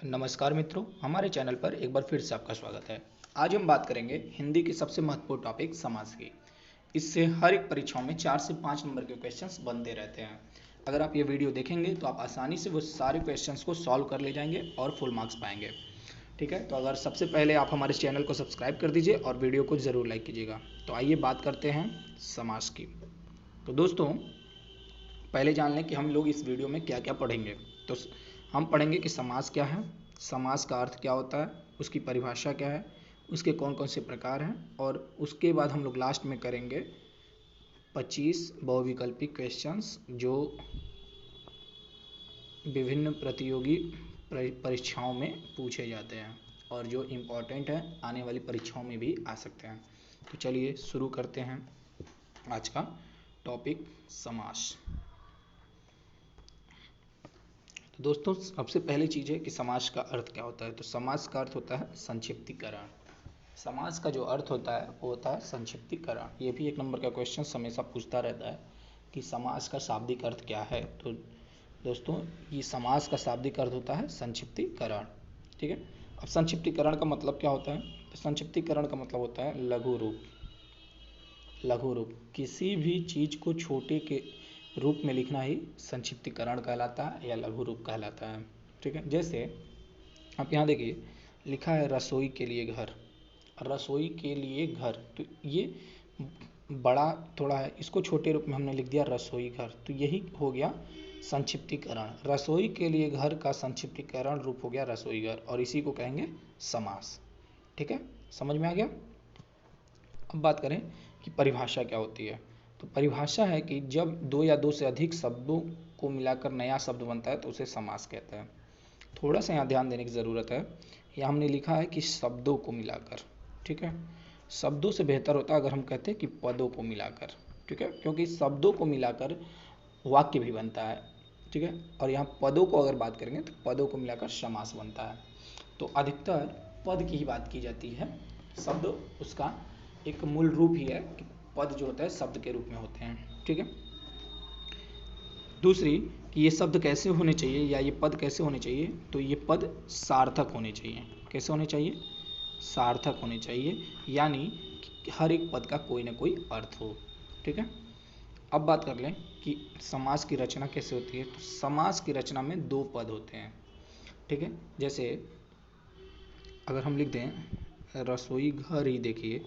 नमस्कार मित्रों, हमारे चैनल पर एक बार फिर से आपका स्वागत है। आज हम बात करेंगे हिंदी की सबसे महत्वपूर्ण टॉपिक समास की। इससे हर एक परीक्षाओं में 4 से 5 नंबर के क्वेश्चंस बनते रहते हैं। अगर आप ये वीडियो देखेंगे तो आप आसानी से वो सारे क्वेश्चंस को सॉल्व कर ले जाएंगे और फुल मार्क्स पाएंगे। ठीक है, तो अगर सबसे पहले आप हमारे चैनल को सब्सक्राइब कर दीजिए और वीडियो को ज़रूर लाइक कीजिएगा। तो आइए बात करते हैं समास की। तो दोस्तों, पहले जान लें कि हम लोग इस वीडियो में क्या क्या पढ़ेंगे। तो हम पढ़ेंगे कि समास क्या है, समास का अर्थ क्या होता है, उसकी परिभाषा क्या है, उसके कौन कौन से प्रकार हैं, और उसके बाद हम लोग लास्ट में करेंगे 25 बहुविकल्पी क्वेश्चंस जो विभिन्न प्रतियोगी परीक्षाओं में पूछे जाते हैं और जो इम्पोर्टेंट है, आने वाली परीक्षाओं में भी आ सकते हैं। तो चलिए शुरू करते हैं आज का टॉपिक समास। तो दोस्तों, सबसे पहली चीज़ है कि समास का अर्थ क्या होता है। तो समास का अर्थ होता है संक्षिप्तीकरण। समास का जो अर्थ होता है वो होता है संक्षिप्तीकरण। ये भी एक नंबर का क्वेश्चन हमेशा पूछता रहता है कि समास का शाब्दिक अर्थ क्या है। तो दोस्तों, ये समास का शाब्दिक अर्थ होता है संक्षिप्तीकरण। ठीक है, अब संक्षिप्तीकरण का मतलब क्या होता है। तो संक्षिप्तीकरण का मतलब होता है लघु रूप। लघु रूप, किसी भी चीज़ को छोटे के रूप में लिखना ही संक्षिप्तीकरण कहलाता है या लघु रूप कहलाता है। ठीक है, जैसे आप यहाँ देखिए, लिखा है रसोई के लिए घर। रसोई के लिए घर, तो ये बड़ा थोड़ा है, इसको छोटे रूप में हमने लिख दिया रसोई घर। तो यही हो गया संक्षिप्तीकरण। रसोई के लिए घर का संक्षिप्तीकरण रूप हो गया रसोई घर, और इसी को कहेंगे समास। ठीक है, समझ में आ गया। अब बात करें कि परिभाषा क्या होती है। तो परिभाषा है कि जब दो या दो से अधिक शब्दों को मिलाकर नया शब्द बनता है तो उसे समास कहते हैं। थोड़ा सा यहाँ ध्यान देने की ज़रूरत है। यहाँ हमने लिखा है कि शब्दों को मिलाकर। ठीक है, शब्दों से बेहतर होता है अगर हम कहते हैं कि पदों को मिलाकर। ठीक है, क्योंकि शब्दों को मिलाकर वाक्य भी बनता है। ठीक है, और यहाँ पदों को अगर बात करेंगे तो पदों को मिलाकर समास बनता है। तो अधिकतर पद की ही बात की जाती है। शब्द उसका एक मूल रूप ही है कि पद जो होता है शब्द के रूप में होते हैं। ठीक है, दूसरी कि ये शब्द कैसे होने चाहिए या ये पद कैसे होने चाहिए। तो ये पद सार्थक होने चाहिए। कैसे होने चाहिए? सार्थक होने चाहिए, यानी कि हर एक पद का कोई ना कोई अर्थ हो। ठीक है, अब बात कर लें कि समास की रचना कैसे होती है। तो समास की रचना में दो पद होते हैं। ठीक है, जैसे अगर हम लिख दें रसोई घर ही, देखिए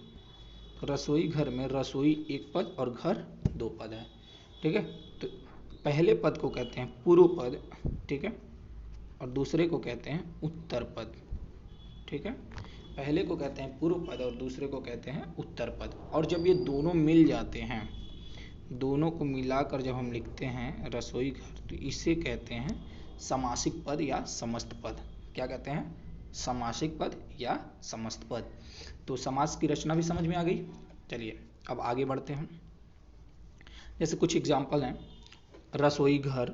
रसोई घर में रसोई एक पद और घर दो पद है। ठीक है, तो पहले पद को कहते हैं पूर्व पद। ठीक है, और दूसरे को कहते हैं उत्तर पद। ठीक है, पहले को कहते हैं पूर्व पद और दूसरे को कहते हैं उत्तर पद। और जब ये दोनों मिल जाते हैं, दोनों को मिलाकर जब हम लिखते हैं रसोई घर, तो इसे कहते हैं समासिक पद या समस्त पद। क्या कहते हैं? समासिक पद या समस्त पद। तो समास की रचना भी समझ में आ गई। चलिए अब आगे बढ़ते हैं। जैसे कुछ एग्जाम्पल हैं, रसोई घर।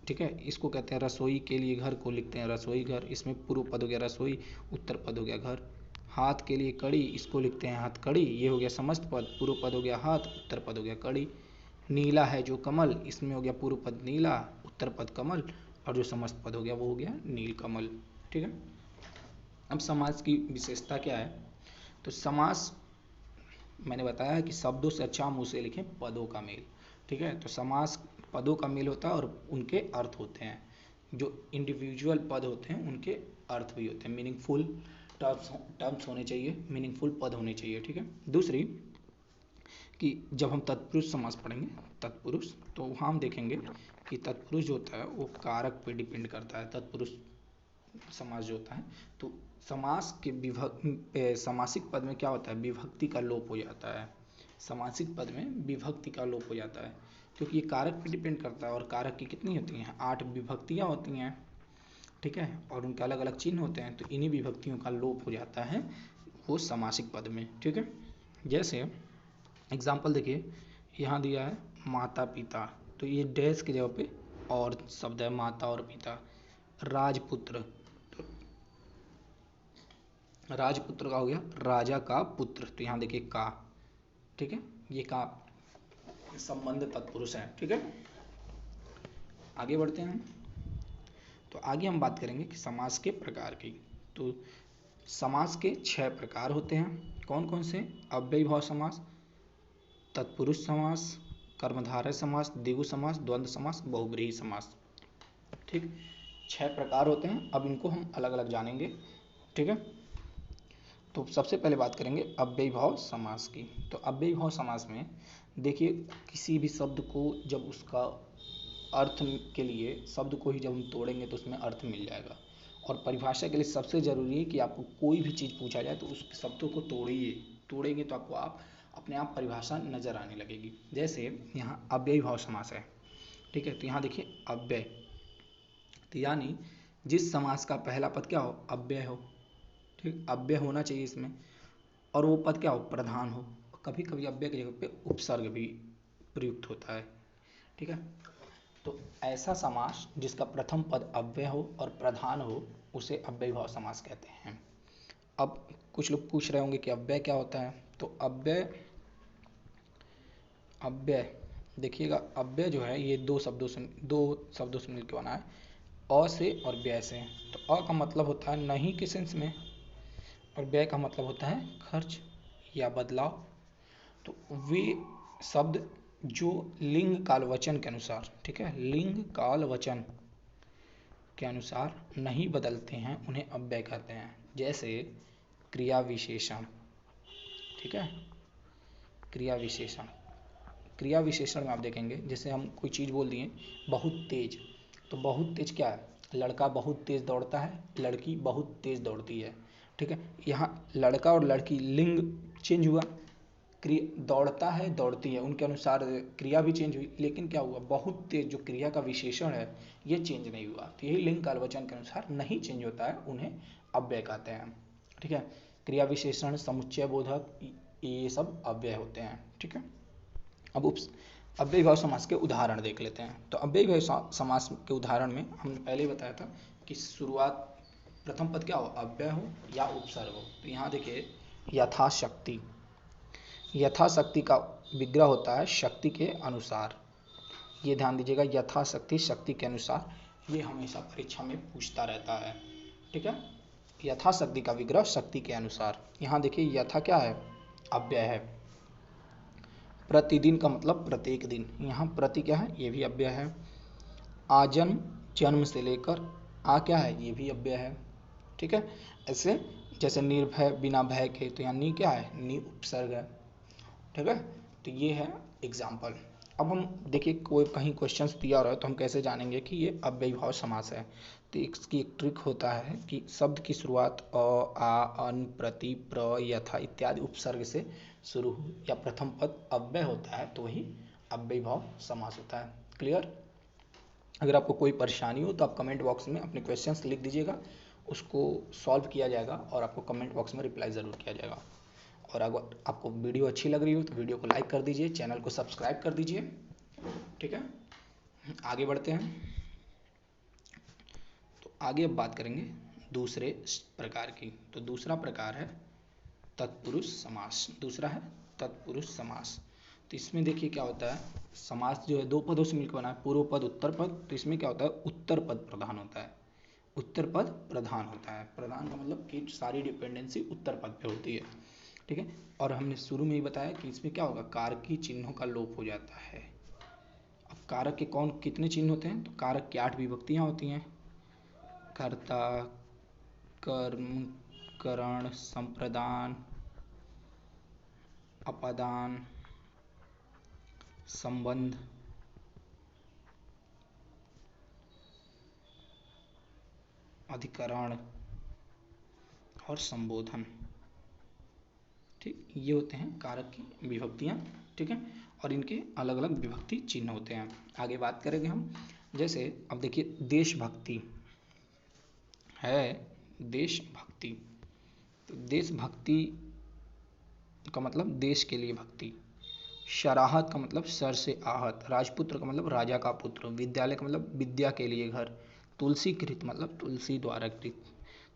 ठीक है, इसको कहते हैं रसोई के लिए घर को लिखते हैं रसोई घर। इसमें पूर्व पद हो गया रसोई, उत्तर पद हो गया घर। हाथ के लिए कड़ी, इसको लिखते हैं हाथ कड़ी। ये हो गया समस्त पद, पूर्व पद हो गया हाथ, उत्तर पद हो गया कड़ी। नीला है जो कमल, इसमें हो गया पूर्व पद नीला, उत्तर पद कमल, और जो समस्त पद हो गया वो हो गया नील कमल। ठीक है, अब समास की विशेषता क्या है। तो समास मैंने बताया है कि शब्दों से अच्छा हम उसे लिखें पदों का मेल। ठीक है, तो समास पदों का मेल होता है और उनके अर्थ होते हैं। जो इंडिविजुअल पद होते हैं उनके अर्थ भी होते हैं। मीनिंगफुल टर्म्स होने चाहिए, मीनिंगफुल पद होने चाहिए। ठीक है, दूसरी कि जब हम तत्पुरुष समास पढ़ेंगे, तत्पुरुष, तो वहाँ हम देखेंगे कि तत्पुरुष जो होता है वो कारक पे डिपेंड करता है। तत्पुरुष समास जो होता है, तो समास के समासिक पद में क्या होता है, विभक्ति का लोप हो जाता है। समासिक पद में विभक्ति का लोप हो जाता है, क्योंकि ये कारक पे डिपेंड करता है। और कारक की कितनी होती हैं? 8 विभक्तियाँ होती हैं। ठीक है, और उनके अलग अलग चिन्ह होते हैं। तो इन्हीं विभक्तियों का लोप हो जाता है वो समासिक पद में। ठीक है, जैसे एग्जाम्पल देखिए, यहाँ दिया है माता पिता, तो ये डैश की जगह पे और शब्द है माता और पिता। राजपुत्र, तो राजपुत्र का हो गया राजा का पुत्र। तो यहाँ देखिए का। ठीक है, ये का संबंध तत्पुरुष है। ठीक है, आगे बढ़ते हैं। तो आगे हम बात करेंगे कि समास के प्रकार की। तो समास के 6 प्रकार होते हैं। कौन कौन से? अव्ययीभाव समास, तत्पुरुष समास, कर्मधारय समास, द्विगु समास, द्वंद्व समास, बहुब्रीहि समास। ठीक, 6 प्रकार होते हैं। अब इनको हम अलग अलग जानेंगे। ठीक है, तो सबसे पहले बात करेंगे अव्ययीभाव समास की। तो अव्ययीभाव समास में देखिए, किसी भी शब्द को जब उसका अर्थ के लिए शब्द को ही जब हम तोड़ेंगे तो उसमें अर्थ मिल जाएगा। और परिभाषा के लिए सबसे जरूरी है कि आपको कोई भी चीज़ पूछा जाए तो उस शब्दों को तोड़ेंगे तो आपको अपने आप परिभाषा नजर आने लगेगी। जैसे यहाँ अव्ययीभाव समास है, ठीक है, तो यहाँ देखिए अव्यय, तो यानी जिस समास का पहला पद क्या हो? अव्यय हो। ठीक, अव्यय होना चाहिए इसमें, और वो पद क्या हो? प्रधान हो। कभी कभी अव्यय की जगह पे उपसर्ग भी प्रयुक्त होता है। ठीक है, तो ऐसा समास जिसका प्रथम पद अव्यय हो और प्रधान हो उसे अव्ययीभाव समास कहते हैं। अब कुछ लोग पूछ रहे होंगे कि अव्यय क्या होता है। तो अव्यय देखिएगा, अव्यय जो है ये दो शब्दों से मिलकर बना है, अ से और व्यय से। तो अ का मतलब होता है नहीं के सेंस में, और व्यय का मतलब होता है खर्च या बदलाव। तो वे शब्द जो लिंग काल वचन के अनुसार, ठीक है, लिंग काल वचन के अनुसार नहीं बदलते हैं उन्हें अव्यय कहते हैं। जैसे क्रिया विशेषण, ठीक है, क्रिया विशेषण में आप देखेंगे, जैसे हम कोई चीज़ बोल दिए बहुत तेज, तो बहुत तेज क्या है? लड़का बहुत तेज दौड़ता है, लड़की बहुत तेज दौड़ती है। ठीक है, यहाँ लड़का और लड़की लिंग चेंज हुआ, दौड़ता है दौड़ती है, उनके अनुसार क्रिया भी चेंज हुई, लेकिन क्या हुआ? बहुत तेज जो क्रिया का विशेषण है ये चेंज नहीं हुआ। तो यही लिंग काल वचन के अनुसार नहीं चेंज होता है, उन्हें अव्यय कहते हैं। ठीक है, क्रिया विशेषण, समुच्चय बोधक, ये सब अव्यय होते हैं। ठीक है, अब अव्ययीभाव समास के उदाहरण देख लेते हैं। तो अव्ययीभाव समास के उदाहरण में हमने पहले ही बताया था कि शुरुआत प्रथम पद क्या हो? अव्यय हो या उपसर्ग हो। तो यहाँ देखिए यथाशक्ति, यथाशक्ति का विग्रह होता है शक्ति के अनुसार। ये ध्यान दीजिएगा, यथाशक्ति शक्ति के अनुसार, ये हमेशा परीक्षा में पूछता रहता है। ठीक है, यथाशक्ति का विग्रह शक्ति के अनुसार। यहाँ देखिए यथा क्या है? अव्यय है। प्रतिदिन का मतलब प्रत्येक दिन, यहाँ प्रति क्या है? ये भी अव्यय है। आजन्म, जन्म से लेकर, आ क्या है? ये भी अव्यय है। ठीक है, ऐसे जैसे निर्भय, बिना भय के, तो यहाँ नी क्या है? नी उपसर्ग है। ठीक है, तो ये है एग्जाम्पल। अब हम देखिए कोई कहीं क्वेश्चन दिया रहा है तो हम कैसे जानेंगे कि ये अव्ययीभाव समास है। तो इसकी एक ट्रिक होता है कि शब्द की शुरुआत अ, आ, अन, प्रति, प्र, यथा इत्यादि उपसर्ग से शुरू हो या प्रथम पद अव्यय होता है तो वही अव्ययीभाव समास होता है। क्लियर? अगर आपको कोई परेशानी हो तो आप कमेंट बॉक्स में अपने क्वेश्चंस लिख दीजिएगा, उसको सॉल्व किया जाएगा और आपको कमेंट बॉक्स में रिप्लाई ज़रूर किया जाएगा। और अगर आपको वीडियो अच्छी लग रही हो तो वीडियो को लाइक कर दीजिए, चैनल को सब्सक्राइब कर दीजिए। ठीक है, आगे बढ़ते हैं। तो आगे अब बात करेंगे दूसरे प्रकार की। तो दूसरा प्रकार है तत्पुरुष समास। दूसरा है तत्पुरुष समास। तो इसमें देखिए क्या होता है, समास जो है दो पदों से मिलकर बना है, पूर्व पद उत्तर पद। तो इसमें क्या होता है? उत्तर पद प्रधान होता है, उत्तर पद प्रधान होता है। प्रधान का मतलब कि सारी डिपेंडेंसी उत्तर पद पे होती है। ठीक है, और हमने शुरू में ही बताया कि इसमें क्या होगा? कारकी चिन्हों का लोप हो जाता है। अब कारक के कितने चिन्ह होते हैं? तो कारक की 8 विभक्तियां होती हैं, कर्ता, कर्म, करण, संप्रदान, अपादान, संबंध, अधिकरण और संबोधन। ठीक, ये होते हैं कारक की विभक्तियां। ठीक है, और इनके अलग अलग विभक्ति चिन्ह होते हैं। आगे बात करेंगे हम। जैसे अब देखिए देशभक्ति है, देशभक्ति, तो देशभक्ति का मतलब देश के लिए भक्ति। शराहत का मतलब सर से आहत। राजपुत्र का मतलब राजा का पुत्र। विद्यालय का मतलब विद्या के लिए घर। तुलसी कृत मतलब तुलसी द्वारा कृत।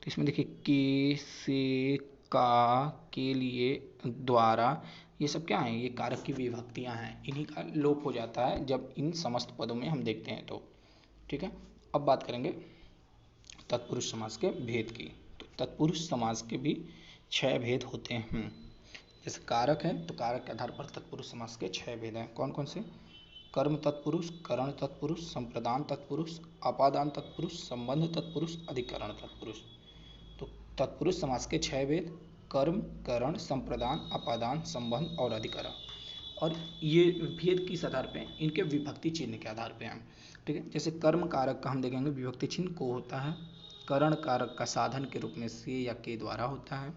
तो इसमें देखिए के, से, का, के लिए, द्वारा, ये सब क्या है? ये कारक की विभक्तियां हैं। इन्हीं का लोप हो जाता है जब इन समस्त पदों में हम देखते हैं तो। ठीक है, अब बात करेंगे तत्पुरुष समास के भेद की। तो तत्पुरुष समास के भी 6 भेद होते हैं। जैसे कारक है तो कारक के आधार पर तत्पुरुष समास के 6 भेद हैं। कौन कौन से? कर्म तत्पुरुष, करण तत्पुरुष, संप्रदान तत्पुरुष, अपादान तत्पुरुष, संबंध तत्पुरुष, अधिकरण तत्पुरुष। तो तत्पुरुष समास के 6 भेद कर्म, करण, संप्रदान, अपादान, संबंध और अधिकरण। और ये भेद किस आधार पे हैं? इनके विभक्ति चिन्ह के आधार पे हैं। ठीक है, जैसे कर्म कारक का हम देखेंगे विभक्ति चिन्ह को होता है। करण कारक का साधन के रूप में से या के द्वारा होता है।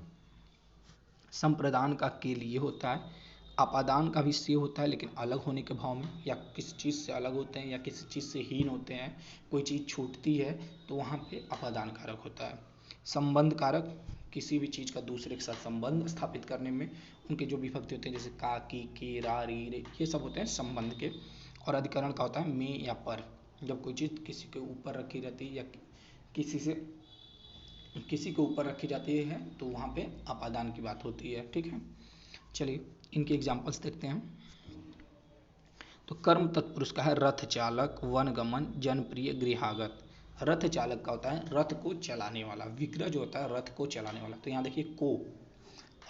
संप्रदान का के लिए होता है। अपादान का भी से होता है लेकिन अलग होने के भाव में, या किसी चीज़ से अलग होते हैं या किसी चीज़ से हीन होते हैं, कोई चीज़ छूटती है तो वहाँ पे अपादान कारक होता है। संबंध कारक किसी भी चीज़ का दूसरे के साथ संबंध स्थापित करने में उनके जो विभक्ति होते हैं जैसे का, की, के, रा, री, रे, ये सब होते हैं संबंध के। और अधिकरण का होता है में या पर, जब कोई चीज़ किसी के ऊपर रखी रहती है या किसी के ऊपर रखी जाती है तो वहाँ पे अपादान की बात होती है। ठीक है, चलिए इनके एग्जाम्पल्स देखते हैं। तो कर्म तत्पुरुष का है रथ चालक, वनगमन, जनप्रिय, गृहागत। रथ चालक का होता है रथ को चलाने वाला, विग्रह जो होता है रथ को चलाने वाला। तो यहाँ देखिए को,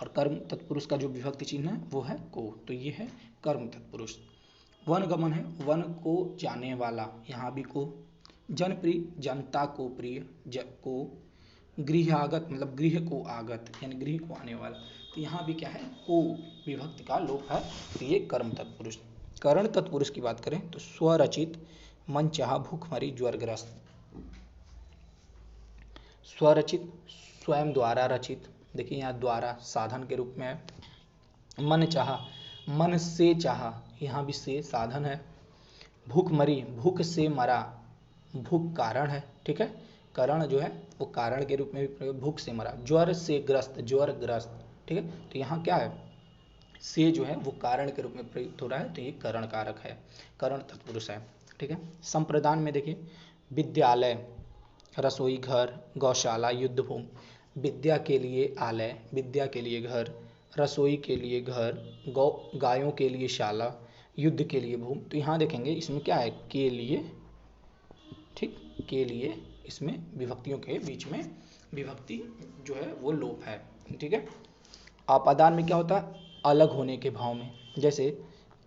और कर्म तत्पुरुष का जो विभक्ति चिन्ह है वो है को, तो ये है कर्म तत्पुरुष। वनगमन है वन को जाने वाला, यहाँ भी को। जनप्रिय जनता को प्रिय, को। गृहागत मतलब गृह को आगत यानी गृह को आने वाला, तो यहाँ भी क्या है को विभक्ति का लोप है, तो ये कर्म तत्पुरुष। करण तत्पुरुष की बात करें तो स्वरचित, मनचाहा, भूखमरी, ज्वरग्रस्त। स्वरचित स्वयं द्वारा रचित, देखिए यहाँ द्वारा साधन के रूप में है। मन चाहा मन से चाहा, यहाँ भी से साधन है। भूखमरी भूख से मरा, भूख कारण है। ठीक है, करण जो है वो कारण के रूप में भी प्रयोग, भूख से मरा। ज्वर से ग्रस्त, ज्वर ग्रस्त। ठीक है, तो यहाँ क्या है से जो है वो कारण के रूप में प्रयुक्त हो रहा है, तो ये करण कारक है, करण तत्पुरुष है। ठीक है, संप्रदान में देखिए विद्यालय, रसोई घर, गौशाला, युद्ध भूमि। विद्या के लिए आलय, विद्या के लिए घर, रसोई के लिए घर, गायों के लिए शाला, युद्ध के लिए भूमि। तो यहाँ देखेंगे इसमें क्या है के लिए, ठीक, के लिए इसमें विभक्तियों के बीच में विभक्ति जो है वो लोप है। ठीक है, अपादान में क्या होता है अलग होने के भाव में, जैसे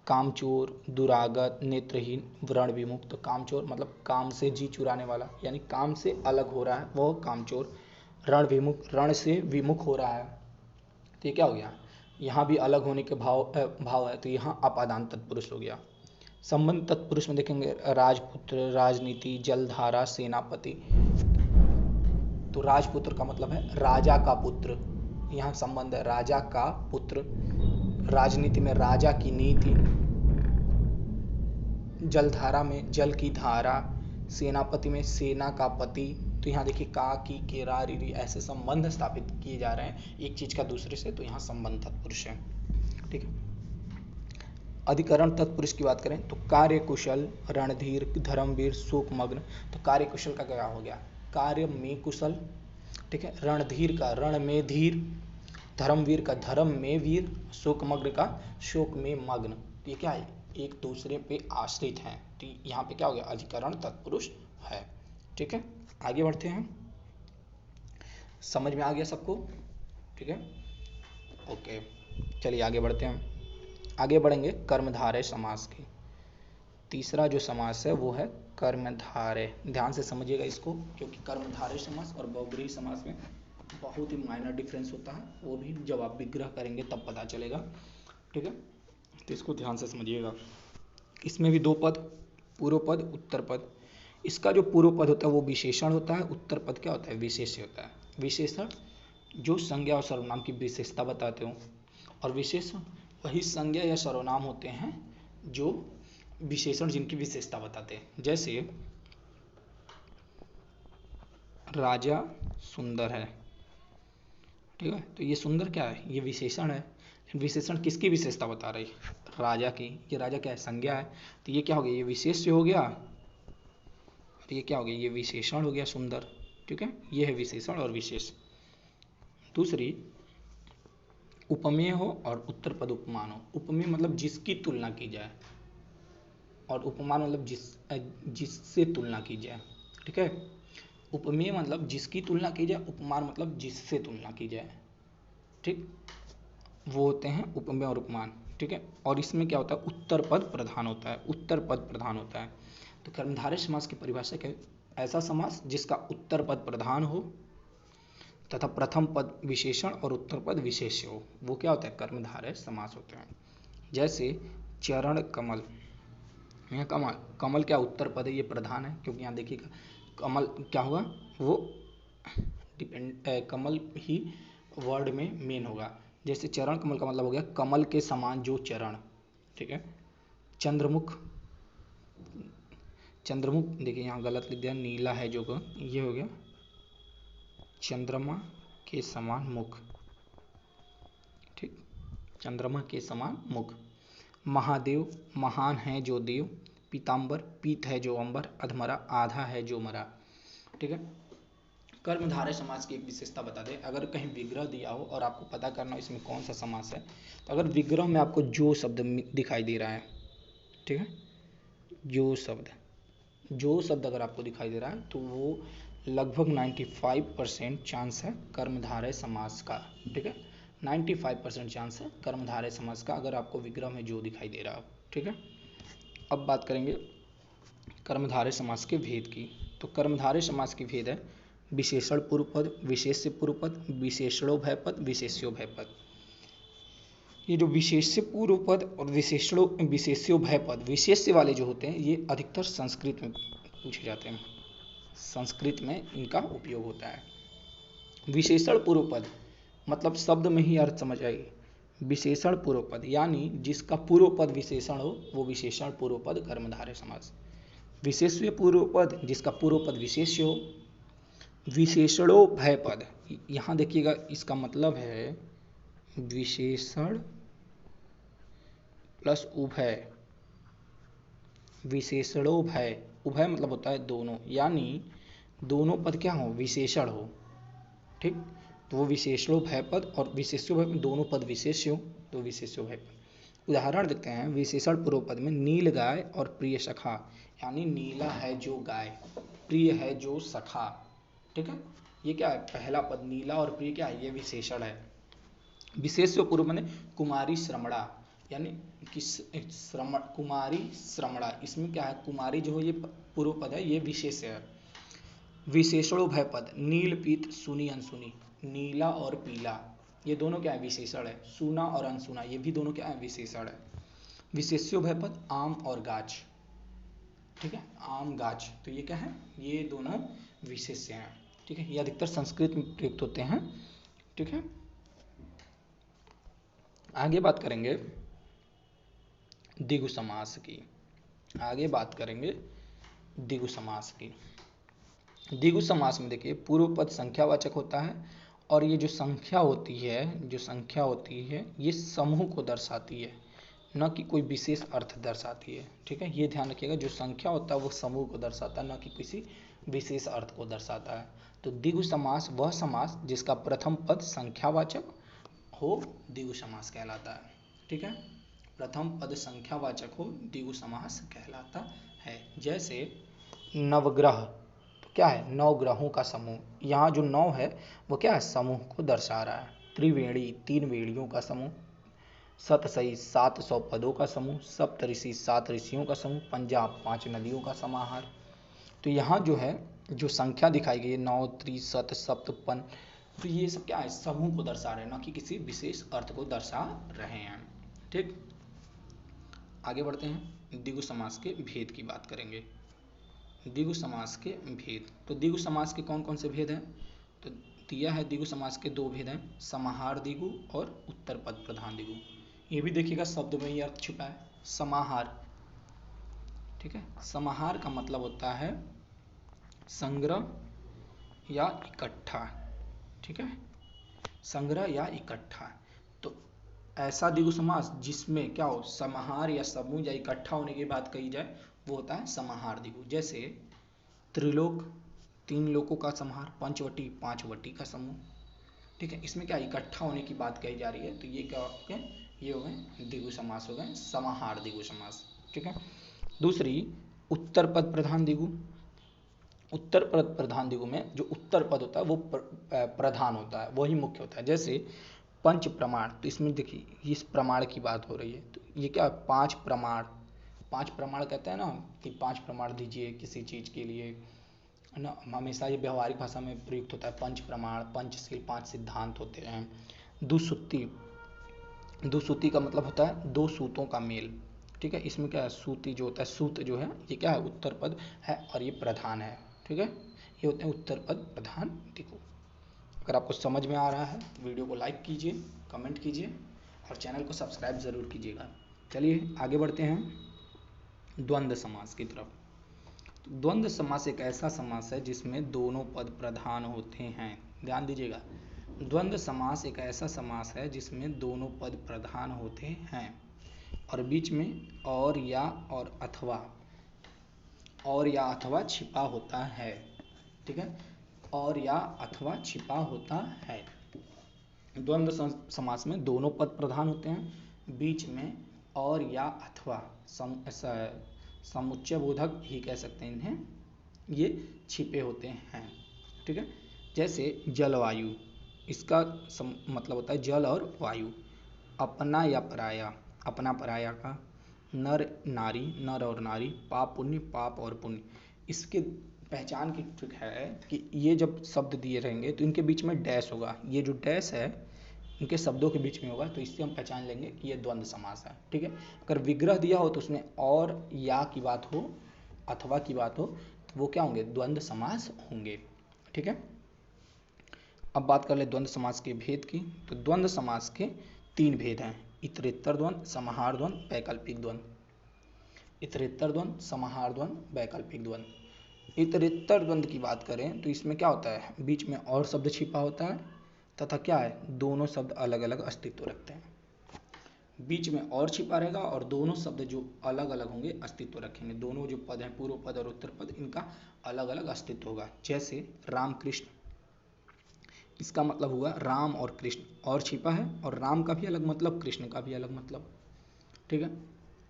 कामचोर, दुरागत, नेत्रहीन, व्रण विमुक्त। तो कामचोर मतलब काम से जी चुराने वाला, यानी काम से अलग हो रहा है वो कामचोर। रण विमुख, रण से विमुख हो रहा है, तो ये क्या हो गया, यहाँ भी अलग होने के भाव है, तो यहाँ अपादान तत्पुरुष हो गया। संबंध तत्पुरुष में देखेंगे राजपुत्र, राजनीति, जलधारा, सेनापति। तो राजपुत्र का मतलब है राजा का पुत्र, यहाँ संबंध है राजा का पुत्र। राजनीति में राजा की नीति, जलधारा में जल की धारा, सेनापति में सेना का पति। तो यहाँ देखिए का, की, के, रा, री, री ऐसे संबंध स्थापित किए जा रहे हैं एक चीज का दूसरे से, तो यहाँ संबंध तत्पुरुष है। ठीक है, अधिकरण तत्पुरुष की बात करें तो कार्य कुशल, रणधीर, धर्मवीर, शोकमग्न। तो कार्य कुशल का क्या हो गया कार्य में कुशल। ठीक है, रणधीर का रण में धीर, धर्मवीर का धर्म में वीर, शोकमग्न का शोक में मग्न। तो ये क्या है एक दूसरे पे आश्रित हैं, तो यहाँ पे क्या हो गया अधिकरण तत्पुरुष है। ठीक है, आगे बढ़ते हैं, समझ में आ गया सबको? ठीक है, ओके, चलिए आगे बढ़ते हैं। आगे बढ़ेंगे कर्मधारय समास की। तीसरा जो समास है वो है कर्मधारय। ध्यान से समझिएगा इसको, क्योंकि कर्मधारय समास और बहुब्रीहि समास में बहुत ही माइनर डिफरेंस होता है, वो भी जब आप विग्रह करेंगे तब पता चलेगा। ठीक है, तो इसको ध्यान से समझिएगा। इसमें भी 2 पद, पूर्व पद, उत्तर पद। इसका जो पूर्व पद होता है वो विशेषण होता है, उत्तर पद क्या होता है विशेष्य होता है। विशेषण जो संज्ञा और सर्वनाम की विशेषता बताते हो, और विशेषण वही संज्ञा या सर्वनाम होते हैं जो विशेषण जिनकी विशेषता बताते हैं। जैसे राजा सुंदर है, ठीक है, तो ये सुंदर क्या है ये विशेषण है। विशेषण किसकी विशेषता बता रही है राजा की, ये राजा क्या है संज्ञा है, तो ये क्या हो गया ये विशेष्य हो गया, और ये क्या हो गया ये विशेषण हो गया सुंदर। ठीक है, ये है विशेषण और विशेष। दूसरी उपमेय हो और उत्तर पद उपमान हो। उपमेय मतलब जिसकी तुलना की जाए, और उपमान मतलब जिससे तुलना की जाए। ठीक है, उपमेय मतलब जिसकी तुलना की जाए, उपमान मतलब जिससे तुलना की जाए, ठीक, वो होते हैं उपमेय और उपमान, ठीक है। और इसमें क्या होता है, उत्तर पद प्रधान होता है, उत्तर पद प्रधान होता है। तो कर्मधारय समास की परिभाषा क्या है, ऐसा समास जिसका उत्तर पद प्रधान हो तथा प्रथम पद विशेषण और उत्तर पद विशेष्य हो, वो क्या होता है, कर्मधारय समास होते हैं। जैसे चरण कमल, यहाँ कमल, कमल क्या उत्तर पद है, ये प्रधान है, क्योंकि यहाँ देखिएगा कमल क्या होगा, वो कमल ही वर्ड में मेन होगा। जैसे चरण कमल का मतलब हो गया कमल के समान जो चरण, ठीक है। चंद्रमुख, चंद्रमुख देखिए यहाँ गलत लिख दिया, नीला है जो को, ये हो गया चंद्रमा के समान मुख, ठीक, चंद्रमा के समान मुख। महादेव, महान है जो देव, पीताम्बर, पीत है जो अंबर, अधमरा, आधा है जो मरा, ठीक है। कर्मधारय समास की एक विशेषता बता दें, अगर कहीं विग्रह दिया हो और आपको पता करना हो इसमें कौन सा समास है, तो अगर विग्रह में आपको जो शब्द दिखाई दे रहा है, ठीक है, जो शब्द, जो शब्द अगर आपको दिखाई दे रहा है तो वो लगभग 95% चांस है कर्मधारय समास का, ठीक है, 95% चांस है कर्मधारय समास का, अगर आपको विग्रह में जो दिखाई दे रहा हो, ठीक है। अब बात करेंगे कर्मधारय समास के भेद की। तो कर्मधारय समास की भेद है विशेषण पूर्व पद, विशेष्य पूर्व पद, विशेषणोभय पद, विशेष्योभय पद। ये जो विशेष्य पूर्व पद और विशेष्योभय पद, विशेष्य वाले जो होते हैं ये अधिकतर संस्कृत में पूछे जाते हैं, संस्कृत में इनका उपयोग होता है। विशेषण पूर्व पद मतलब शब्द में ही अर्थ समझ आएगी, विशेषण पूर्व पद यानी जिसका पूर्व पद विशेषण हो वो विशेषण पूर्व पद कर्मधारय समास। विशेष्य पूर्व पद जिसका पूर्व पद विशेष्य हो, विशेषणोभय पद, यहाँ देखिएगा इसका मतलब है विशेषण प्लस उभय, विशेषणोभय, उभय मतलब होता है दोनों, यानी दोनों पद क्या हो, विशेषण हो, ठीक, तो वो विशेषणोभय पद और विशेष्योभय पद दोनों पद विशेष्य हो तो विशेष्योभय पद। उदाहरण देखते हैं, विशेषण पूर्व पद में नील गाय और प्रिय सखा, यानी नीला है जो गाय, प्रिय है जो सखा, ठीक है। ये क्या है, पहला पद नीला और प्रिय क्या है, ये विशेषण है। विशेष्य पूर्व में कुमारी श्रमणा, यानी किस श्रमण, कुमारी श्रमणा, इसमें क्या है, कुमारी जो है ये पूर्व पद है, ये विशेष्य है। विशेषणोभय पद नील पीत सुनी अनसुनी, नीला और पीला ये दोनों क्या है, विशेषण है। सुना और अनसुना ये भी दोनों क्या है, विशेषण है। विशेष्योभय पद आम और गाछ, ठीक है, आम गाछ, तो ये क्या है, ये दोनों विशेष्य हैं, ठीक है। ये अधिकतर संस्कृत में प्रयुक्त होते हैं, ठीक है। आगे बात करेंगे द्विगु समास की, आगे बात करेंगे द्विगु समास की। द्विगु समास में देखिए पूर्व पद संख्यावाचक होता है और ये जो संख्या होती है, जो संख्या होती है ये समूह को दर्शाती है, न कि कोई विशेष अर्थ दर्शाती है, ठीक है। ये ध्यान रखिएगा, जो संख्या होता है वो समूह को दर्शाता है, न कि किसी विशेष अर्थ को दर्शाता है। तो द्विगु समास वह समास जिसका प्रथम पद संख्यावाचक हो द्विगु समास कहलाता है, ठीक है। प्रथम पद संख्यावाचक हो द्विगु समास कहलाता है। जैसे नवग्रह, तो क्या है, नौ ग्रहों का समूह, यहाँ जो नौ है वो क्या है, समूह को दर्शा रहा है। त्रिवेणी, तीन वेणियों का समूह। सतसई, 700 पदों का समूह। सप्तऋषि, 7 ऋषियों का समूह। पंजाब, 5 नदियों का समाहार। तो यहाँ जो है, जो संख्या दिखाई गई है, नौ, त्रि, सत, सप्त, पन, तो ये सब क्या है, समूह को दर्शा रहे हैं, न कि किसी विशेष अर्थ को दर्शा रहे हैं, ठीक। आगे बढ़ते हैं, द्विगु समास के भेद की बात करेंगे। द्विगु समास के भेद, तो द्विगु समास के कौन कौन से भेद हैं, तो दिया है द्विगु समास के दो भेद हैं, समाहार द्विगु और उत्तर पद प्रधान द्विगु। ये भी देखिएगा शब्द में ही अर्थ छुपा है, समाहार, ठीक है। समाहार का मतलब होता है संग्रह या इकट्ठा, ठीक है, संग्रह या इकट्ठा। तो ऐसा द्विगु समास जिसमें क्या हो, समाहार या समूह या इकट्ठा होने की बात कही जाए वो होता है समाहार द्विगु। जैसे त्रिलोक, 3 लोकों का समाहार। पंचवटी, 5 वटी का समूह, ठीक है। इसमें क्या इकट्ठा होने की बात कही जा रही है, तो ये क्या हो गए, ये हो गए द्विगु समास, हो गए समाहार द्विगु समास, ठीक है। दूसरी उत्तर पद प्रधान द्विगु, उत्तर पद प्रधान दिगों में जो उत्तर पद होता है वो प्रधान होता है, वही मुख्य होता है। जैसे पंच प्रमाण, तो इसमें देखिए इस प्रमाण की बात हो रही है, तो ये क्या, पांच प्रमाण, पांच प्रमाण कहते हैं ना कि पांच प्रमाण दीजिए किसी चीज के लिए, है ना। हमेशा ये व्यवहारिक भाषा में प्रयुक्त होता है। पंच प्रमाण, पंचशील, पांच सिद्धांत होते हैं। दुसूत्ति, दुसूत्ति का मतलब होता है दो सूतों का मेल, ठीक है। इसमें क्या है, सूती जो होता है, सूत जो है ये क्या है, उत्तर पद है और ये प्रधान है, ठीक है। ये होते हैं उत्तर पद प्रधान दिगो। अगर आपको समझ में आ रहा है, वीडियो को लाइक कीजिए, कमेंट कीजिए और चैनल को सब्सक्राइब जरूर कीजिएगा। चलिए आगे बढ़ते हैं द्वंद्व समास की तरफ। द्वंद्व समास एक ऐसा समास है जिसमें दोनों पद प्रधान होते हैं। ध्यान दीजिएगा, द्वंद्व समास एक ऐसा समास है जिसमें दोनों पद प्रधान होते हैं और बीच में और या अथवा छिपा होता है, ठीक है। और या अथवा छिपा होता है। द्वंद्व समास में दोनों पद प्रधान होते हैं, बीच में और या अथवा समुच्चय बोधक ही कह सकते हैं इन्हें, ये छिपे होते हैं, ठीक है। जैसे जलवायु, इसका मतलब होता है जल और वायु। अपना या पराया, अपना पराया का। नर नारी, नर और नारी। पाप पुण्य, पाप और पुण्य। इसके पहचान की ट्रिक है कि ये जब शब्द दिए रहेंगे तो इनके बीच में डैश होगा, ये जो डैश है इनके शब्दों के बीच में होगा, तो इससे हम पहचान लेंगे कि ये द्वंद्व समास है, ठीक है। अगर विग्रह दिया हो तो उसमें और या की बात हो, अथवा की बात हो, तो वो क्या होंगे, द्वंद्व समास होंगे, ठीक है। अब बात कर ले द्वंद्व समास के भेद की। तो द्वंद्व समास के तीन भेद हैं, इतरेत्तर द्वंद्व, समाहार द्वंद्व, वैकल्पिक द्वंद्व। इतरेत्तर द्वंद्व, समाहार द्वंद्व, वैकल्पिक द्वंद्व। इतरेत्तर द्वंद्व की बात करें तो इसमें क्या होता है, बीच में और शब्द छिपा होता है तथा क्या है, दोनों शब्द अलग अलग अस्तित्व रखते हैं। बीच में और छिपा रहेगा और दोनों शब्द जो अलग अलग होंगे अस्तित्व रखेंगे। दोनों जो पद हैं, पूर्व पद और उत्तर पद, इनका अलग अलग अस्तित्व होगा। जैसे राम कृष्ण, इसका मतलब हुआ राम और कृष्ण, और छिपा है, और राम का भी अलग मतलब, कृष्ण का भी अलग मतलब, ठीक है।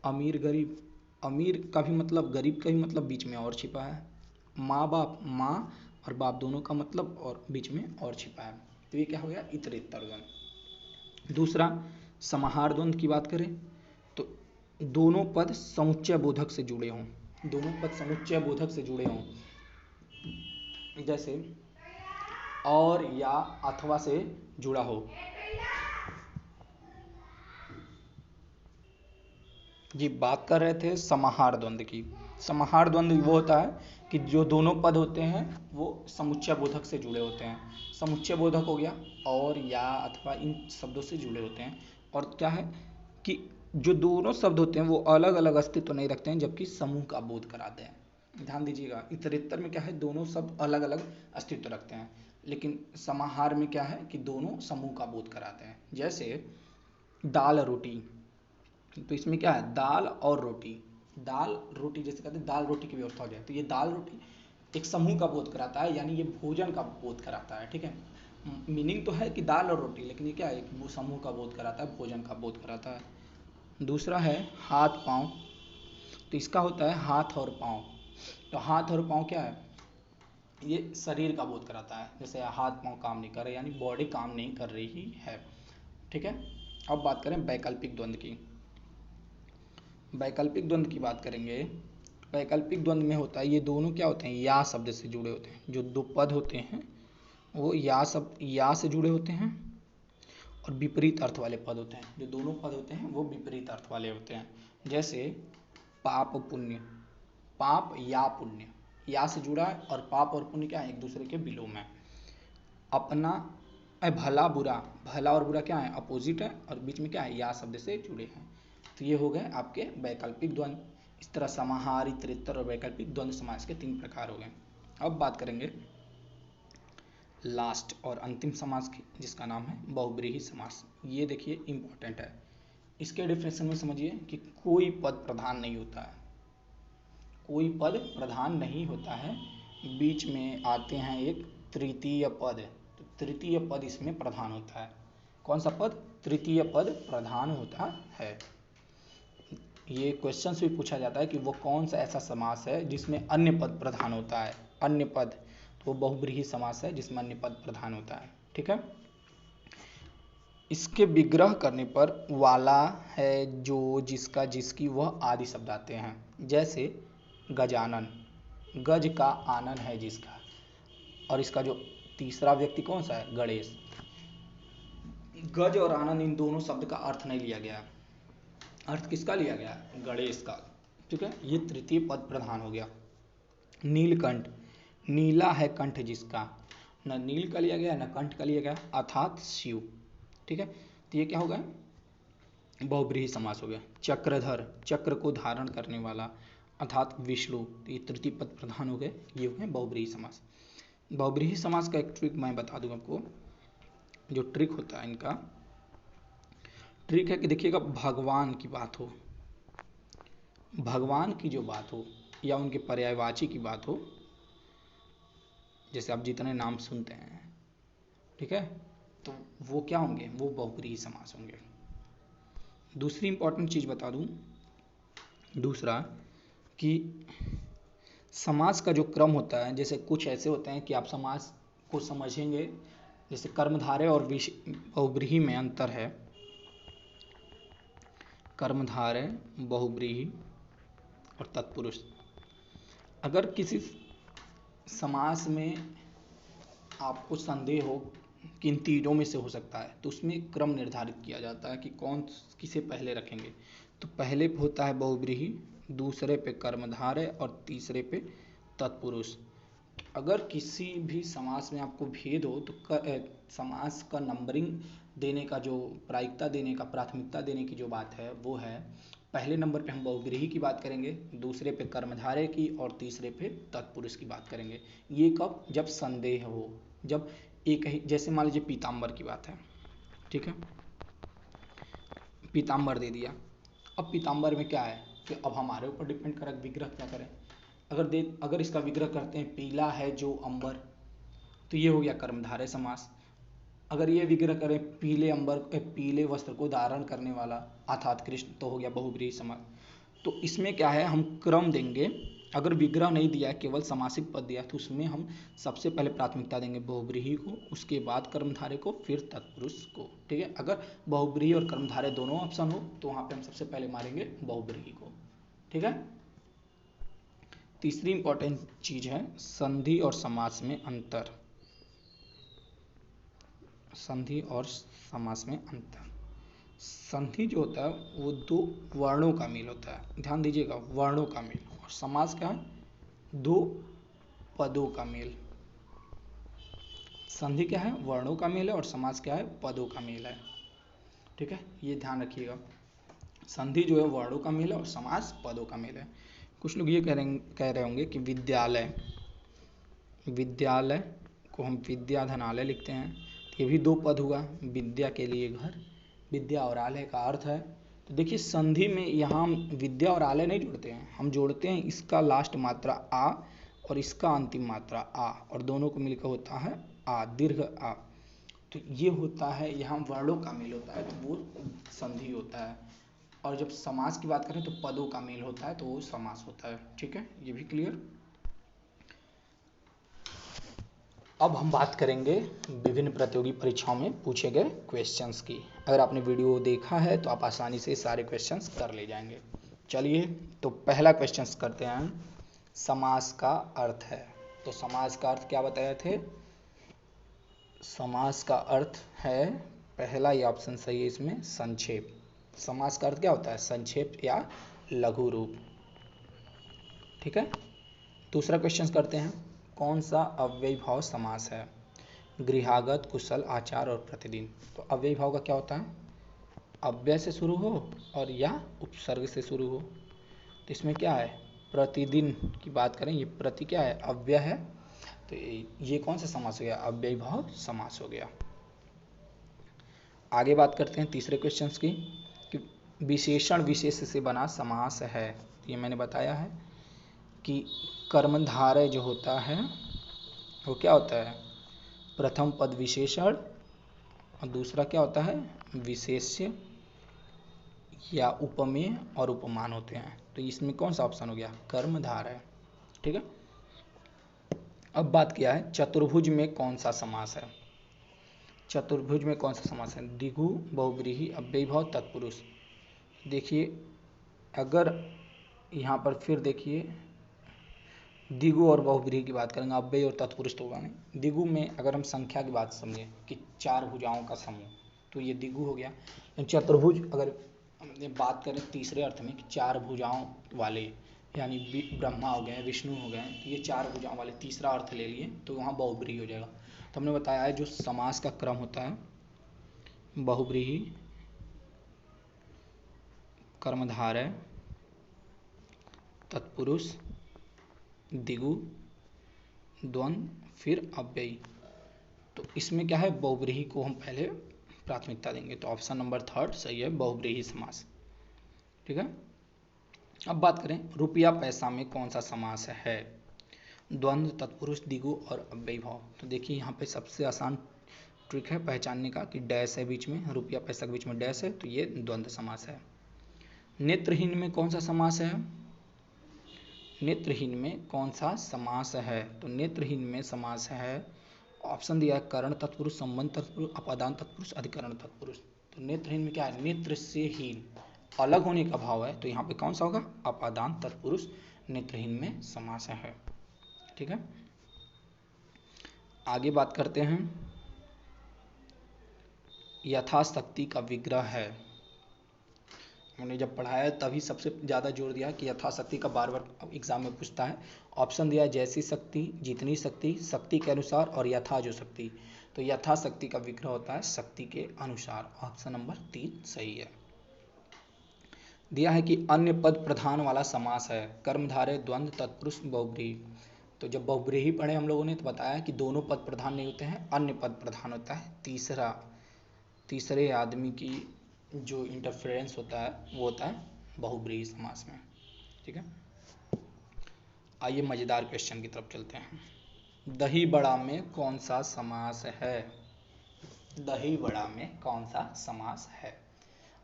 अमीर गरीब, अमीर का भी मतलब, गरीब का भी मतलब, बीच में और छिपा है। माँ बाप, माँ और बाप दोनों का मतलब और बीच में और छिपा है। तो ये क्या हो गया, इतरेत्तर द्वंद्व। दूसरा समाहार द्वंद्व की बात करें तो दोनों पद समुच्चय बोधक से जुड़े हों, दोनों पद समुच्चय बोधक से जुड़े हों। जैसे और या अथवा से जुड़ा हो। जी बात कर रहे थे समाहार द्वंद्व की। समाहार द्वंद्व वो होता है कि जो दोनों पद होते हैं वो समुच्चय बोधक से जुड़े होते हैं। समुच्चय बोधक हो गया और या अथवा इन शब्दों से जुड़े होते हैं। और क्या है कि जो दोनों शब्द होते हैं वो अलग अलग अस्तित्व नहीं रखते हैं, जबकि समूह का बोध कराते हैं। ध्यान दीजिएगा, इतरेत्तर में क्या है, दोनों शब्द अलग अलग अस्तित्व रखते हैं, लेकिन समाहार में क्या है कि दोनों समूह का बोध कराते हैं। जैसे दाल रोटी, तो इसमें क्या है, दाल और रोटी, दाल रोटी जैसे कहते हैं दाल रोटी की व्यवस्था हो जाए, तो ये दाल रोटी एक समूह का बोध कराता है, यानी ये भोजन का बोध कराता है, ठीक है। मीनिंग तो है कि दाल और रोटी, लेकिन ये क्या है, वो समूह का बोध कराता है, भोजन का बोध कराता है। दूसरा है हाथ पाँव, तो इसका होता है हाथ और पाँव। तो हाथ और पाँव क्या है, ये शरीर का बोध कराता है। जैसे हाथ पाँव काम नहीं कर रहे, यानी बॉडी काम नहीं कर रही है, ठीक है। अब बात करें वैकल्पिक द्वंद्व की। वैकल्पिक द्वंद्व की बात करेंगे। वैकल्पिक द्वंद्व में होता है, ये दोनों क्या होते हैं, या शब्द से जुड़े होते हैं। जो दो पद होते हैं वो या से जुड़े होते हैं और विपरीत अर्थ वाले पद होते हैं। जो दोनों पद होते हैं वो विपरीत अर्थ वाले होते हैं। जैसे पाप पुण्य, पाप या पुण्य, या से जुड़ा है और पाप और पुण्य क्या है, एक दूसरे के विलोम है। अपना भला बुरा, भला और बुरा क्या है, अपोजिट है, और बीच में क्या है, या शब्द से जुड़े हैं। तो ये हो गए आपके वैकल्पिक द्वंद्व। इस तरह समाहार, इतरेत्तर और वैकल्पिक द्वंद्व समास के तीन प्रकार हो गए। अब बात करेंगे लास्ट और अंतिम समास की, जिसका नाम है बहुब्रीहि समास। ये देखिए इंपॉर्टेंट है। इसके डिफिनेशन में समझिए कि कोई पद प्रधान नहीं होता है, कोई पद प्रधान नहीं होता है, बीच में आते हैं एक तृतीय पद, तो तृतीय पद इसमें प्रधान होता है। कौन सा पद, तृतीय पद प्रधान होता है। ये क्वेश्चन भी पूछा जाता है कि वो कौन सा ऐसा समास है जिसमें अन्य पद प्रधान होता है, अन्य पद, तो वो बहुब्रीहि समास है जिसमें अन्य पद प्रधान होता है। ठीक है। इसके विग्रह करने पर वाला है, जो, जिसका, जिसकी, वह आदि शब्द आते हैं। जैसे गजानन, गज का आनन है जिसका, और इसका जो तीसरा व्यक्ति कौन सा है, गणेश। गज और आनंद इन दोनों शब्द का अर्थ नहीं लिया गया, अर्थ किसका लिया गया, गणेश का। ठीक है, ये तृतीय पद प्रधान हो गया। नीलकंठ, नीला है कंठ जिसका, न नील का लिया गया न कंठ का लिया गया, अर्थात शिव। ठीक है, तो ये क्या हो गया, बहुब्रीहि समास हो गया। चक्रधर, चक्र को धारण करने वाला, अर्थात विष्णु, तो ये तृतीय पद प्रधान हो गए, ये हो गए बहुब्रीहि समास। बहुब्रीहि समास का एक ट्रिक मैं बता दूं आपको, जो ट्रिक होता है इनका, ट्रिक है कि देखिएगा, भगवान की बात हो, भगवान की जो बात हो या उनके पर्यायवाची की बात हो, जैसे आप जितने नाम सुनते हैं, ठीक है, तो वो क्या होंगे, वो बहुब्रीहि समास होंगे। दूसरी इंपॉर्टेंट चीज बता दूं, दूसरा कि समास का जो क्रम होता है, जैसे कुछ ऐसे होते हैं कि आप समास को समझेंगे, जैसे कर्मधारय और बहुब्रीहि में अंतर है, कर्मधारय, बहुब्रीहि और तत्पुरुष। अगर किसी समास में आपको संदेह हो कि इन तीनों में से हो सकता है, तो उसमें क्रम निर्धारित किया जाता है कि कौन किसे पहले रखेंगे। तो पहले पे होता है बहुब्रीहि, दूसरे पे कर्मधारय और तीसरे पे तत्पुरुष। अगर किसी भी समास में आपको भेद हो, तो समास का नंबरिंग देने का, जो प्रायिकता देने का, प्राथमिकता देने की जो बात है, वो है पहले नंबर पे हम बहुब्रीहि की बात करेंगे, दूसरे पे कर्मधारय की और तीसरे पे तत्पुरुष की बात करेंगे। ये कब, जब संदेह हो, जब एक ही, जैसे मान लीजिए पीताम्बर की बात है, ठीक है, पीताम्बर दे दिया, अब पीताम्बर में क्या है कि अब हमारे ऊपर डिपेंड करेगा विग्रह क्या करें। अगर इसका विग्रह करते हैं पीला है जो अंबर, तो ये हो गया कर्मधारय समास। अगर ये विग्रह करें पीले अंबर, पीले वस्त्र को धारण करने वाला अर्थात कृष्ण, तो हो गया बहुब्रीहि समास। तो इसमें क्या है, हम क्रम देंगे। अगर विग्रह नहीं दिया है, केवल समासिक पद दिया है, तो उसमें हम सबसे पहले प्राथमिकता देंगे बहुब्रीहि को, उसके बाद कर्मधारय को, फिर तत्पुरुष को। ठीक है, अगर बहुब्रीहि और कर्मधारय दोनों ऑप्शन हो, तो वहां पे हम सबसे पहले मारेंगे बहुब्रीहि को। ठीक है। तीसरी इंपॉर्टेंट चीज है संधि और समास में अंतर। संधि और समास में अंतर। संधि जो होता है वो दो वर्णों का मेल होता है, ध्यान दीजिएगा, वर्णों का मेल। और समास क्या है, दो पदों का मेल। संधि क्या है, वर्णों का मेल है, और समास क्या है, पदों का मेल है। ठीक है, ये ध्यान रखिएगा। संधि जो है वर्णों का मेल है और समास पदों का मेल है। कुछ लोग ये कह रहे होंगे कि विद्यालय, विद्यालय को हम विद्याधनालय लिखते हैं, ये भी दो पद हुआ, विद्या के लिए घर, विद्या और आलय का अर्थ है। तो देखिए संधि में यहाँ हम विद्या और आलय नहीं जोड़ते हैं, हम जोड़ते हैं इसका लास्ट मात्रा आ और इसका अंतिम मात्रा आ, और दोनों को मिलकर होता है आ, दीर्घ आ। तो ये होता है, यहाँ वर्णों का मेल होता है, तो वो संधि होता है। और जब समास की बात करें तो पदों का मेल होता है, तो वो समास होता है। ठीक है, ये भी क्लियर। अब हम बात करेंगे विभिन्न प्रतियोगी परीक्षाओं में पूछे गए क्वेश्चंस की। अगर आपने वीडियो देखा है तो आप आसानी से सारे क्वेश्चंस कर ले जाएंगे। चलिए, तो पहला क्वेश्चंस करते हैं, समास का अर्थ है। तो समास का अर्थ क्या बताए थे, समास का अर्थ है, पहला ही ऑप्शन सही है इसमें, संक्षेप। समास का अर्थ क्या होता है, संक्षेप या लघु रूप। ठीक है। दूसरा क्वेश्चन करते हैं, कौन सा अव्ययीभाव समास है, गृहागत, कुशल, आचार और प्रतिदिन। तो अव्ययीभाव का क्या होता है, अव्यय से शुरू हो और या उपसर्ग से शुरू हो। तो इसमें क्या है, प्रतिदिन की बात करें, ये प्रति क्या है, अव्यय है, तो ये कौन सा समास हो गया, अव्ययीभाव समास हो गया। आगे बात करते हैं तीसरे क्वेश्चन की, कि विशेषण विशेष से बना समास है। ये मैंने बताया है कि कर्मधारय जो होता है वो क्या होता है, प्रथम पद विशेषण, और दूसरा क्या होता है, विशेष्य या उपमेय और उपमान होते हैं। तो इसमें कौन सा ऑप्शन हो गया, कर्मधारय। ठीक है। अब बात किया है चतुर्भुज में कौन सा समास है। चतुर्भुज में कौन सा समास है? द्विगु, बहुव्रीहि, अव्ययीभाव, तत्पुरुष। देखिए अगर यहाँ पर फिर देखिए द्विगु और बहुव्रीहि की बात करेंगे, अव्यय और तत्पुरुष तो होगा नहीं। द्विगु में अगर हम संख्या की बात समझें कि 4 भुजाओं का समूह, तो ये द्विगु हो गया। चतुर्भुज अगर बात करें तीसरे अर्थ में कि 4 भुजाओं वाले, यानी ब्रह्मा हो गए, विष्णु हो गए, तो ये 4 भुजाओं वाले तीसरा अर्थ ले लिए तो वहाँ बहुव्रीहि हो जाएगा। तो हमने बताया है जो समास का क्रम होता है, बहुव्रीहि, कर्मधारय, तत्पुरुष, द्विगु, द्वंद्व, फिर अव्ययी। तो इसमें क्या है, बहुव्रीहि को हम पहले प्राथमिकता देंगे। तो ऑप्शन नंबर 3 सही है, बहुव्रीहि समास। ठीक है। अब बात करें रुपया पैसा में कौन सा समास है। द्वंद्व, तत्पुरुष, द्विगु और अव्ययीभाव। तो देखिए यहाँ पे सबसे आसान ट्रिक है पहचानने का कि डैश है बीच में, रुपया पैसा के बीच में डैश है, तो ये द्वंद्व समास है। नेत्रहीन में कौन सा समास है? नेत्रहीन में कौन सा समास है? तो नेत्रहीन में समास है, ऑप्शन दिया है करण तत्पुरुष, संबंध तत्पुरुष, अपादान तत्पुरुष, अधिकरण तत्पुरुष। तो नेत्रहीन में क्या है, नेत्र से हीन अलग होने का भाव है, तो यहाँ पे कौन सा होगा, अपादान तत्पुरुष नेत्रहीन में समास है। ठीक है। आगे बात करते हैं, यथाशक्ति का विग्रह है। हमने जब पढ़ाया तभी सबसे ज़्यादा जोर दिया कि यथाशक्ति का बार बार एग्जाम में पूछता है। ऑप्शन दिया है जैसी शक्ति, जितनी शक्ति, शक्ति के अनुसार और यथा जो शक्ति। तो यथाशक्ति का विग्रह होता है शक्ति के अनुसार। ऑप्शन नंबर 3 सही है। दिया है कि अन्य पद प्रधान वाला समास है, कर्मधारय, द्वंद्व, तत्पुरुष, बहुव्रीहि। तो जब बहुव्रीहि पढ़े हम लोगों ने तो बताया कि दोनों पद प्रधान नहीं होते हैं, अन्य पद प्रधान होता है। तीसरे आदमी की जो इंटरफेरेंस होता है वो होता है बहुव्रीहि समास में। ठीक है। आइए मजेदार क्वेश्चन की तरफ चलते हैं। दही बड़ा में कौन सा समास है? दही बड़ा में कौन सा समास है?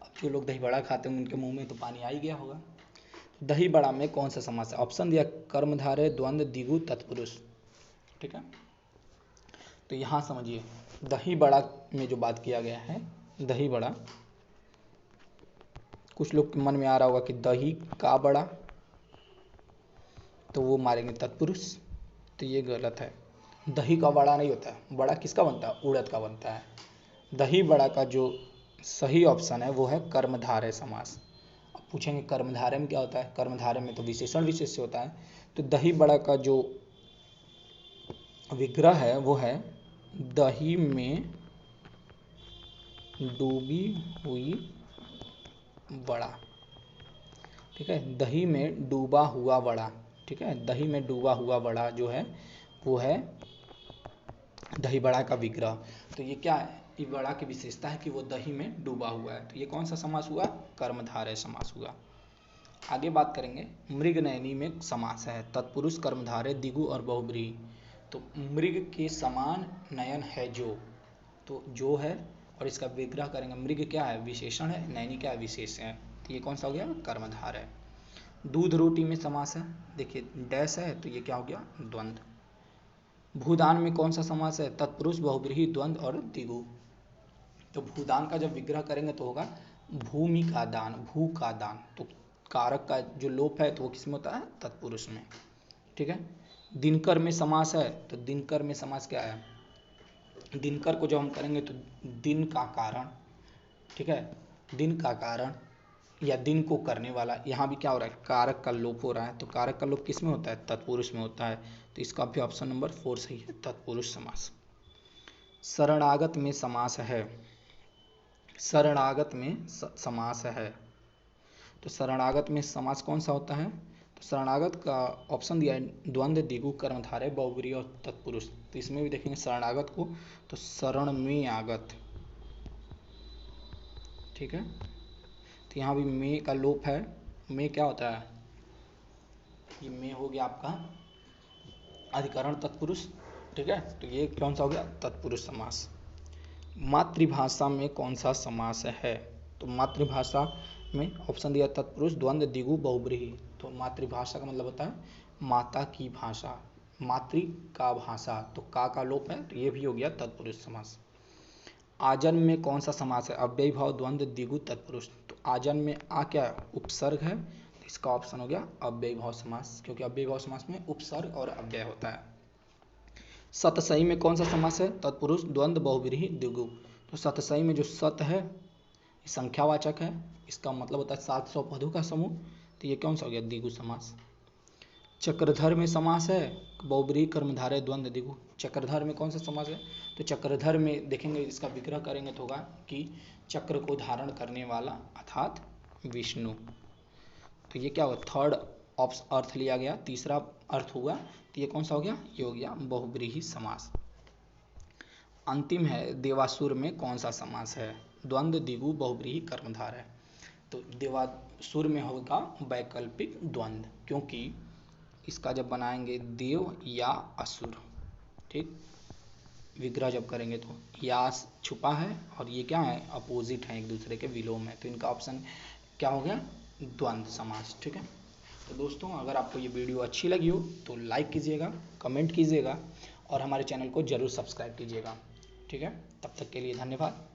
अब जो लोग दही बड़ा खाते हैं उनके मुंह में तो पानी आ ही गया होगा। दही बड़ा में कौन सा समास है? ऑप्शन दिया कर्मधारय, द्वंद्व, द्विगु, तत्पुरुष। ठीक है। तो यहाँ समझिए दही बड़ा में जो बात किया गया है, दही बड़ा, कुछ लोग के मन में आ रहा होगा कि दही का बड़ा, तो वो मारेंगे तत्पुरुष। तो ये गलत है, दही का बड़ा नहीं होता है। बड़ा किसका बनता है? उड़द का बनता है। दही बड़ा का जो सही ऑप्शन है वो है कर्मधारय समास। अब पूछेंगे कर्मधारय में क्या होता है? कर्मधारय में तो विशेषण विशेष्य होता है। तो दही बड़ा का जो विग्रह है वो है दही में डूबी हुई बड़ा। ठीक है, दही में डूबा हुआ बड़ा। ठीक है, दही में डूबा हुआ बड़ा जो है वो है दही बड़ा का विग्रह। तो ये क्या है, ये बड़ा की विशेषता है कि वो दही में डूबा हुआ है। तो ये कौन सा समास हुआ? कर्मधारय समास हुआ। आगे बात करेंगे मृगनयनी में समास है, तत्पुरुष, कर्मधारय, द्विगु और बहुव्रीहि। तो मृग के समान नयन है जो, तो जो है और इसका विग्रह करेंगे। मृग क्या है? विशेषण है, नयनी क्या है? विशेषण है। तो ये कौन सा हो गया? कर्मधारय। दूध रोटी में समास है, देखिए डैश है तो ये क्या हो गया? द्वंद्व। भूदान में कौन सा समास है? तत्पुरुष, बहुव्रीहि, द्वंद्व और द्विगु। तो भूदान का जब विग्रह करेंगे तो होगा भूमि का दान, भू का दान। तो कारक का जो लोप है तो वो किसमें होता है? तत्पुरुष में। ठीक है। दिनकर में समास है, तो दिनकर में समास क्या है? दिनकर को जब हम करेंगे तो दिन का कारण। ठीक है, दिन का कारण या दिन को करने वाला। यहाँ भी क्या हो रहा है? कारक का लोप हो रहा है। तो कारक का लोप किस में होता है? तत्पुरुष में होता है। तो इसका भी ऑप्शन नंबर 4 सही है, तत्पुरुष समास। शरणागत में समास है, शरणागत में समास है। तो शरणागत में समास कौन सा होता है? तो शरणागत का ऑप्शन दिया है द्वंद्व, द्विगु, कर्मधारय, बहुव्रीहि और तत्पुरुष। तो इसमें भी देखेंगे शरणागत को, तो शरण में आगत। ठीक है, तो यहाँ भी में का लोप है। में क्या होता है? ये में हो गया आपका अधिकरण तत्पुरुष। ठीक है, तो ये कौन सा हो गया? तत्पुरुष समास। मातृभाषा में कौन सा समास है? तो मातृभाषा में ऑप्शन दिया तत्पुरुष, द्वंद्व, द्विगु, बहुव्रीहि। तो मातृभाषा का मतलब होता है माता की भाषा। मातृका भाषा, तो का लोप है, तो ये भी हो गया तत्पुरुष समास। आजन्म में कौन सा समास है? अव्ययी भाव द्वंद्व द्विगु तत्पुरुष। तो आजन्म में आ क्या उपसर्ग है, तो इसका ऑप्शन हो गया अव्ययी भाव समास, क्योंकि अव्ययी भाव समास में उपसर्ग और अव्यय होता है। सतसई में कौन सा समास है? तत्पुरुष द्वंद्व बहुव्रीहि द्विगु। तो सतसई में जो सत है संख्यावाचक है, इसका मतलब होता है 700 पदों का समूह, तो ये कौन सा हो गया? द्विगु समास। चक्रधर में समास है बहुव्रीहि कर्मधारय द्वंद्व द्विगु। चक्रधर में कौन सा समास है? तो चक्रधर में देखेंगे, इसका विग्रह करेंगे तो होगा कि चक्र को धारण करने वाला अर्थात विष्णु। तो ये क्या हुआ? थर्ड अर्थ लिया गया, तीसरा अर्थ हुआ, तो ये कौन सा हो गया? ये हो गया बहुव्रीहि समास। अंतिम है देवासुर में कौन सा समास है? द्वंद्व द्विगु बहुव्रीहि कर्मधार है। तो देवासुर में होगा वैकल्पिक द्वंद्व, क्योंकि इसका जब बनाएंगे देव या असुर, ठीक, विग्रह जब करेंगे तो यास छुपा है और ये क्या है? अपोजिट है, एक दूसरे के विलोम है, तो इनका ऑप्शन क्या हो गया? द्वंद्व समास। ठीक है, तो दोस्तों अगर आपको ये वीडियो अच्छी लगी हो तो लाइक कीजिएगा, कमेंट कीजिएगा और हमारे चैनल को जरूर सब्सक्राइब कीजिएगा। ठीक है, तब तक के लिए धन्यवाद।